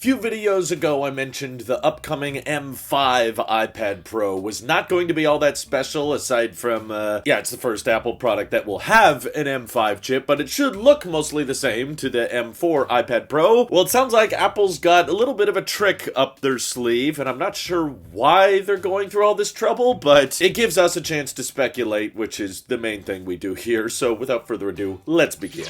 Few videos ago I mentioned the upcoming M5 iPad Pro was not going to be all that special aside from, it's the first Apple product that will have an M5 chip, but it should look mostly the same to the M4 iPad Pro. Well, it sounds like Apple's got a little bit of a trick up their sleeve, and I'm not sure why they're going through all this trouble, but it gives us a chance to speculate, which is the main thing we do here. So without further ado, let's begin.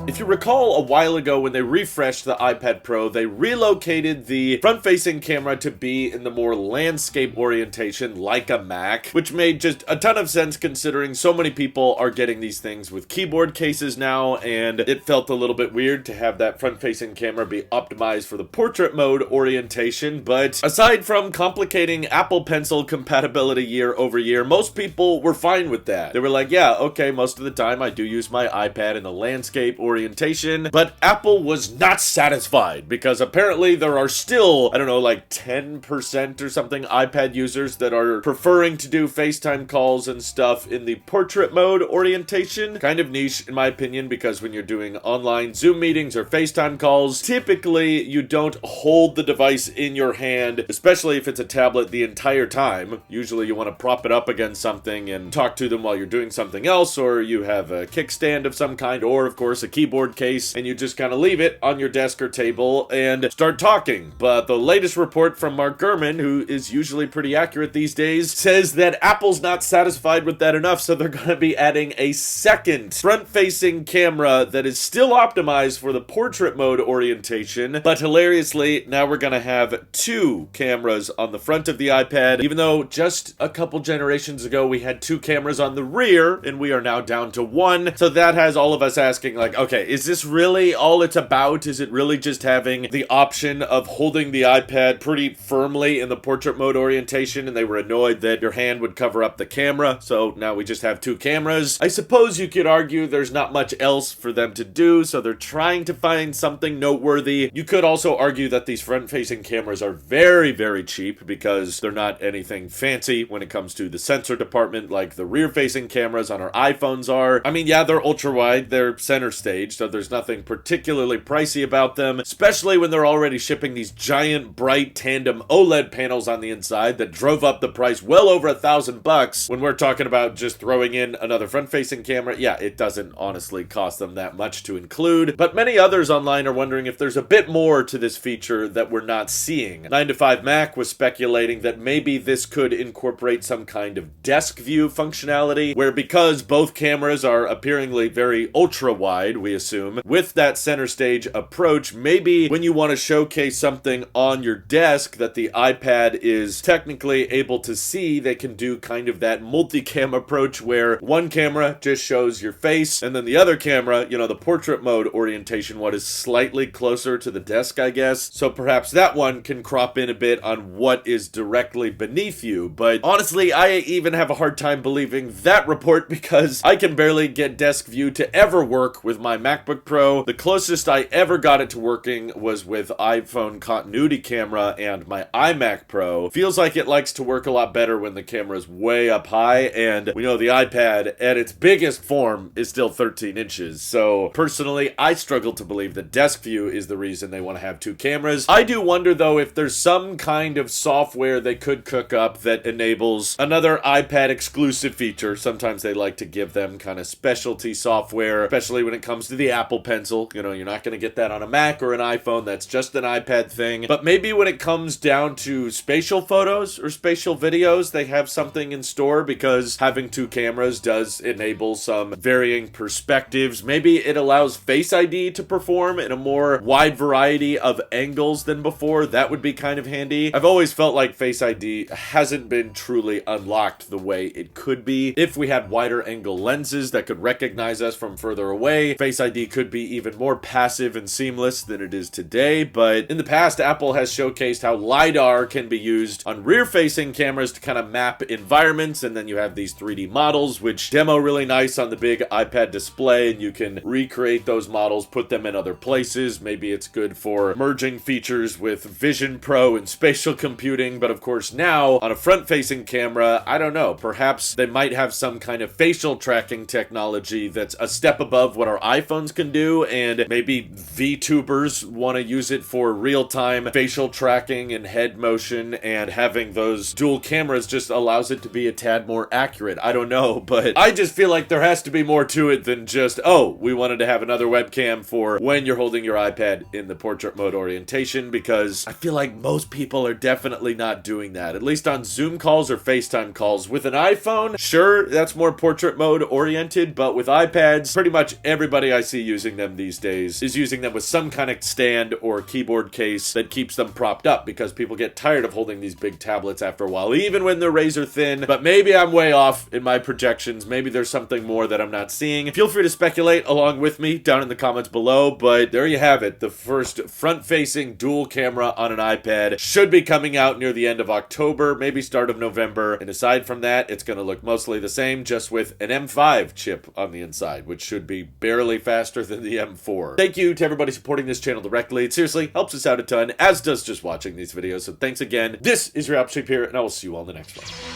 If you recall a while ago when they refreshed the iPad Pro, they relocated the front-facing camera to be in the more landscape orientation like a Mac, which made just a ton of sense considering so many people are getting these things with keyboard cases now, and it felt a little bit weird to have that front-facing camera be optimized for the portrait mode orientation. But aside from complicating Apple Pencil compatibility year over year, most people were fine with that. They were like, yeah, okay, most of the time I do use my iPad in the landscape orientation, but Apple was not satisfied because apparently there are still, I don't know, like 10% or something iPad users that are preferring to do FaceTime calls and stuff in the portrait mode orientation. Kind of niche in my opinion, because when you're doing online Zoom meetings or FaceTime calls, typically you don't hold the device in your hand, especially if it's a tablet, the entire time. Usually you want to prop it up against something and talk to them while you're doing something else, or you have a kickstand of some kind, or of course a keyboard case, and you just kind of leave it on your desk or table and start talking. But the latest report from Mark Gurman, who is usually pretty accurate these days, says that Apple's not satisfied with that enough, so they're going to be adding a second front-facing camera that is still optimized for the portrait mode orientation. But hilariously, now we're going to have two cameras on the front of the iPad, even though just a couple generations ago we had two cameras on the rear, and we are now down to one. So that has all of us asking, like, okay, is this really all it's about? Is it really just having the option of holding the iPad pretty firmly in the portrait mode orientation, and they were annoyed that your hand would cover up the camera, so now we just have two cameras? I suppose you could argue there's not much else for them to do, so they're trying to find something noteworthy. You could also argue that these front-facing cameras are very, very cheap because they're not anything fancy when it comes to the sensor department like the rear-facing cameras on our iPhones are. I mean, yeah, they're ultra-wide, they're center stage, so there's nothing particularly pricey about them, especially when they're already shipping these giant, bright, tandem OLED panels on the inside that drove up the price well over $1,000. When we're talking about just throwing in another front-facing camera, yeah, it doesn't honestly cost them that much to include. But many others online are wondering if there's a bit more to this feature that we're not seeing. 9to5Mac was speculating that maybe this could incorporate some kind of desk view functionality, where because both cameras are appearingly very ultra-wide, we assume, with that center stage approach, maybe when you want to showcase something on your desk that the iPad is technically able to see, they can do kind of that multicam approach where one camera just shows your face, and then the other camera, you know, the portrait mode orientation one, is slightly closer to the desk, I guess. So perhaps that one can crop in a bit on what is directly beneath you. But honestly, I even have a hard time believing that report because I can barely get desk view to ever work with my MacBook Pro. The closest I ever got it to working was with iPhone continuity camera and my iMac Pro. Feels like it likes to work a lot better when the camera is way up high, and we know the iPad at its biggest form is still 13 inches. So personally, I struggle to believe that desk view is the reason they want to have two cameras. I do wonder though if there's some kind of software they could cook up that enables another iPad exclusive feature. Sometimes they like to give them kind of specialty software, especially when it comes to the Apple Pencil. You know, you're not going to get that on a Mac or an iPhone. That's just an iPad thing. But maybe when it comes down to spatial photos or spatial videos, they have something in store, because having two cameras does enable some varying perspectives. Maybe it allows Face ID to perform in a more wide variety of angles than before. That would be kind of handy. I've always felt like Face ID hasn't been truly unlocked the way it could be. If we had wider angle lenses that could recognize us from further away, Face ID could be even more passive and seamless than it is today. But in the past, Apple has showcased how LiDAR can be used on rear-facing cameras to kind of map environments, and then you have these 3D models which demo really nice on the big iPad display, and you can recreate those models, put them in other places. Maybe it's good for merging features with Vision Pro and spatial computing, but of course now on a front-facing camera, I don't know, perhaps they might have some kind of facial tracking technology that's a step above what our iPhone iPhones can do, and maybe VTubers want to use it for real-time facial tracking and head motion, and having those dual cameras just allows it to be a tad more accurate. I don't know, but I just feel like there has to be more to it than just, oh, we wanted to have another webcam for when you're holding your iPad in the portrait mode orientation, because I feel like most people are definitely not doing that, at least on Zoom calls or FaceTime calls. With an iPhone, sure, that's more portrait mode oriented, but with iPads, pretty much everybody I see using them these days is using them with some kind of stand or keyboard case that keeps them propped up, because people get tired of holding these big tablets after a while, even when they're razor thin. But maybe I'm way off in my projections. Maybe there's something more that I'm not seeing. Feel free to speculate along with me down in the comments below, but there you have it. The first front-facing dual camera on an iPad should be coming out near the end of October, maybe start of November, and aside from that, it's going to look mostly the same, just with an M5 chip on the inside, which should be barely faster than the M4. Thank you to everybody supporting this channel directly. It seriously helps us out a ton, as does just watching these videos, so thanks again. This is your Apple Shape here, and I will see you all in the next one.